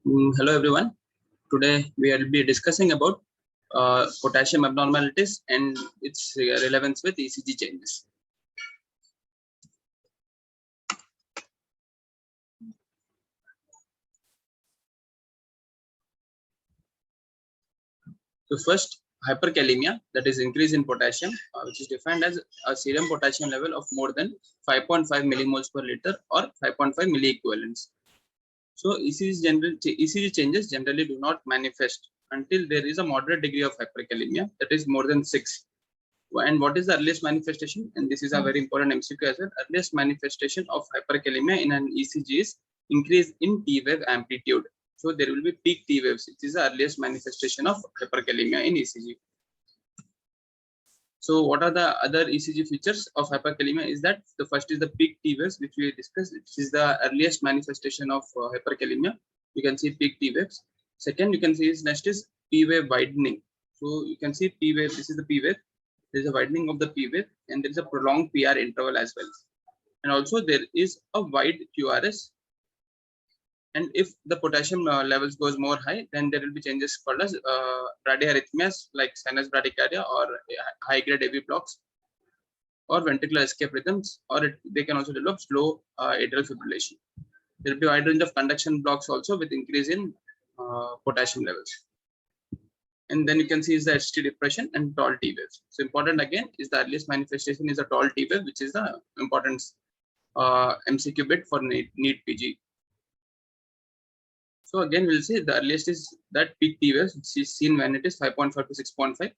Hello everyone. Today we will be discussing about potassium abnormalities and its relevance with ECG changes. So first, hyperkalemia, that is increase in potassium, which is defined as a serum potassium level of more than 5.5 millimoles per liter or 5.5 milliequivalents. So ECG changes generally do not manifest until there is a moderate degree of hyperkalemia, that is more than 6. And what is the earliest manifestation? And this is a very important MCQ as well. Earliest manifestation of hyperkalemia in an ECG is increase in T wave amplitude. So there will be peak T waves. It is the earliest manifestation of hyperkalemia in ECG. So what are the other ECG features of hyperkalemia? Is that the first is the peak T waves, which we discussed. It is the earliest manifestation of hyperkalemia. You can see peak T waves. Second, you can see is next is P wave widening. So you can see P wave. This is the P wave. There is a widening of the P wave, and there is a prolonged PR interval as well. And also there is a wide QRS. And if the potassium levels goes more high, then there will be changes called as bradyarrhythmias like sinus bradycardia or high-grade AV blocks or ventricular escape rhythms, or they can also develop slow atrial fibrillation. There will be a wide range of conduction blocks also with increase in potassium levels. And then you can see is the ST depression and tall T waves. So important again is the earliest manifestation is a tall T wave, which is the important MCQ bit for NEET PG. So again, we'll say the earliest is that peak T waves, which is seen when it is 5.5 to 6.5.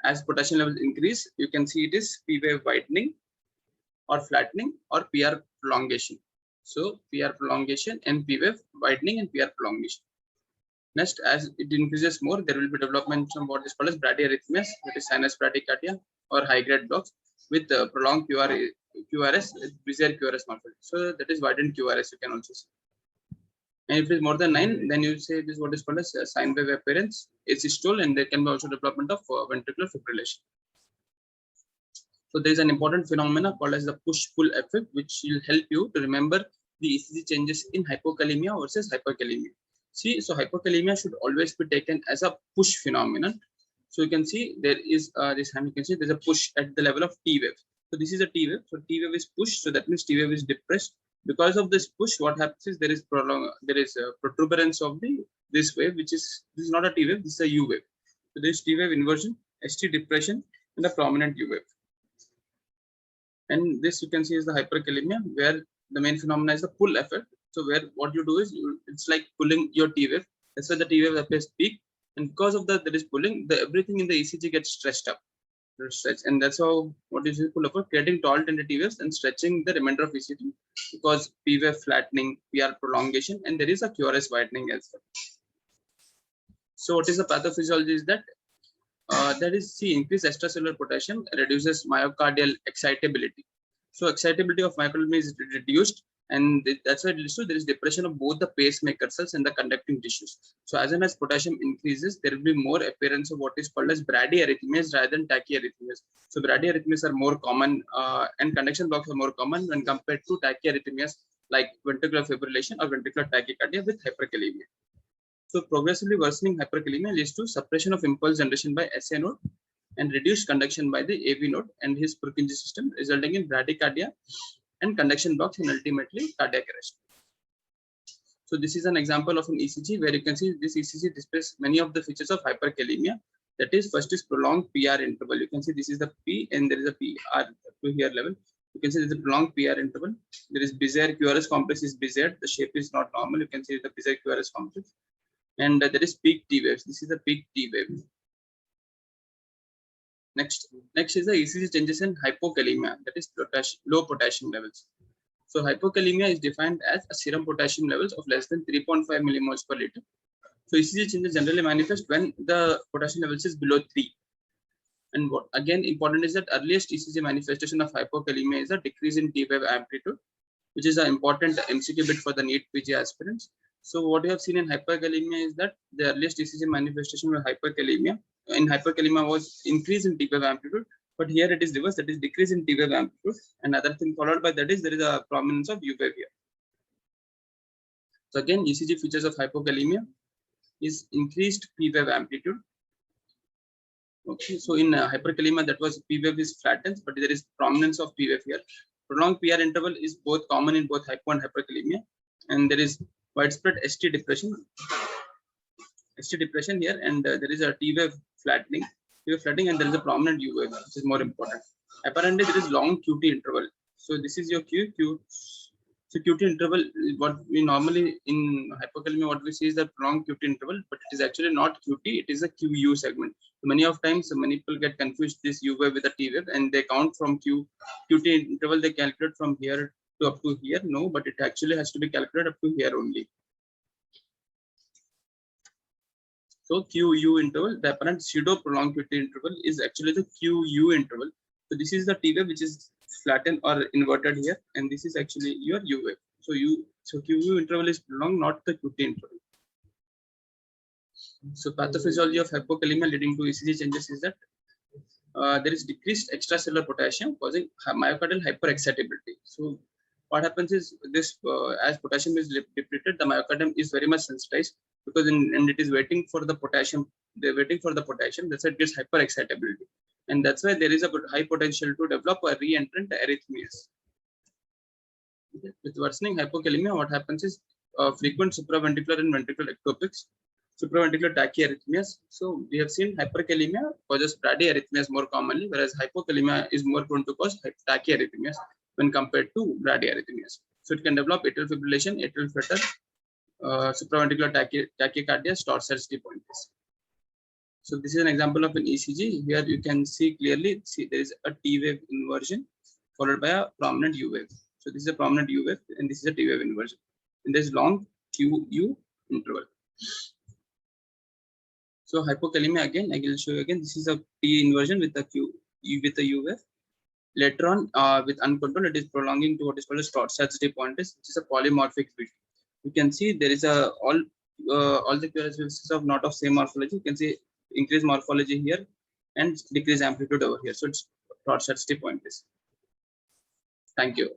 As potassium levels increase, you can see it is P wave widening or flattening or PR prolongation. So PR prolongation and P wave widening and PR prolongation. Next, as it increases more, there will be development of what is called as bradyarrhythmias, that is sinus bradycardia or high-grade blocks with prolonged QRS, bizarre QRS morphology. So that is widened QRS, you can also see. And if it is more than 9, then you say this is what is called as sine wave appearance, asystole, and there can be also development of ventricular fibrillation. So there is an important phenomena called as the push-pull effect, which will help you to remember the ECG changes in hypokalemia versus hyperkalemia. See, so hypokalemia should always be taken as a push phenomenon. So you can see there is this hand, you can see there's a push at the level of T wave. So this is a T wave. So T wave is pushed. So that means T wave is depressed. Because of this push, what happens is there is a protuberance of this wave, which is this is not a T wave, this is a U wave. So there is T wave inversion, ST depression, and a prominent U wave. And this you can see is the hyperkalemia, where the main phenomena is the pull effect. So where what you do is it's like pulling your T wave. That's why the T wave appears peak, and because of that there is pulling, everything in the ECG gets stretched up, and that's how what is pull effect, creating tall tender T waves and stretching the remainder of ECG because P wave flattening, PR prolongation, and there is a QRS widening as well. So what is the pathophysiology is that increased extracellular potassium reduces myocardial excitability. So excitability of myocardium is reduced, and that's why it leads to there is depression of both the pacemaker cells and the conducting tissues. So as soon as potassium increases, there will be more appearance of what is called as bradyarrhythmias rather than tachyarrhythmias. So bradyarrhythmias are more common and conduction blocks are more common when compared to tachyarrhythmias like ventricular fibrillation or ventricular tachycardia with hyperkalemia. So progressively worsening hyperkalemia leads to suppression of impulse generation by SA node and reduced conduction by the AV node and his Purkinje system, resulting in bradycardia and conduction blocks and ultimately cardiac arrest. So this is an example of an ECG where you can see this ECG displays many of the features of hyperkalemia. That is, first is prolonged PR interval. You can see this is the P and there is a PR to here level. You can see there is a prolonged PR interval. There is bizarre QRS complex is bizarre. The shape is not normal. You can see the bizarre QRS complex. And there is peak T waves. This is the peak T wave. Next is the ECG changes in hypokalemia, that is low potassium levels. So hypokalemia is defined as a serum potassium levels of less than 3.5 millimoles per liter. So ECG changes generally manifest when the potassium levels is below 3. And what again important is that earliest ECG manifestation of hypokalemia is a decrease in T wave amplitude, which is an important MCQ bit for the NEET PG aspirants. So what you have seen in hyperkalemia is that the earliest ECG manifestation of hyperkalemia was increase in T wave amplitude, but here it is reverse, that is decrease in T wave amplitude. Another thing followed by that is there is a prominence of U wave here. So again, ECG features of hypokalemia is increased P wave amplitude. Okay, so in hyperkalemia, that was P wave is flattened, but there is prominence of P wave here. Prolonged PR interval is both common in both hypo and hyperkalemia, and there is widespread ST depression here, and there is a T wave flattening, and there is a prominent U wave, which is more important. Apparently, there is long QT interval. So this is your Q. So QT interval, what we normally in hypokalemia, what we see is the prolonged QT interval, but it is actually not QT, it is a QU segment. So many people get confused this U wave with a T wave, and they count from QT interval, they calculate from here to up to here. No, but it actually has to be calculated up to here only. So QU interval, the apparent pseudo prolonged QT interval is actually the QU interval. So this is the T wave which is flattened or inverted here, and this is actually your U wave. So QU interval is prolonged, not the QT interval. So pathophysiology of hypokalemia leading to ECG changes is that there is decreased extracellular potassium causing myocardial hyperexcitability. So what happens is this as potassium is depleted, the myocardium is very much sensitized because and it is waiting for the potassium. They're waiting for the potassium. That's why it gets hyperexcitability, and that's why there is a high potential to develop a re-entrant arrhythmias. Okay. With worsening hypokalemia, what happens is frequent supraventricular and ventricular ectopics, supraventricular tachyarrhythmias. So we have seen hyperkalemia causes bradyarrhythmias more commonly, whereas hypokalemia is more prone to cause tachyarrhythmias when compared to bradyarrhythmias. So it can develop atrial fibrillation, atrial flutter, supraventricular tachycardia, short circuit points. So this is an example of an ECG. Here you can see clearly, there is a T wave inversion followed by a prominent U wave. So this is a prominent U wave, and this is a T wave inversion. And there is long QU interval. So hypokalemia again, I will show you again. This is a T inversion with the U wave. Later on, with uncontrolled, it is prolonging to what is called a short circuit point, which is a polymorphic beat. You can see there is a all the characteristics of not of same morphology. You can see increased morphology here and decreased amplitude over here. So it's short circuit point. Thank you.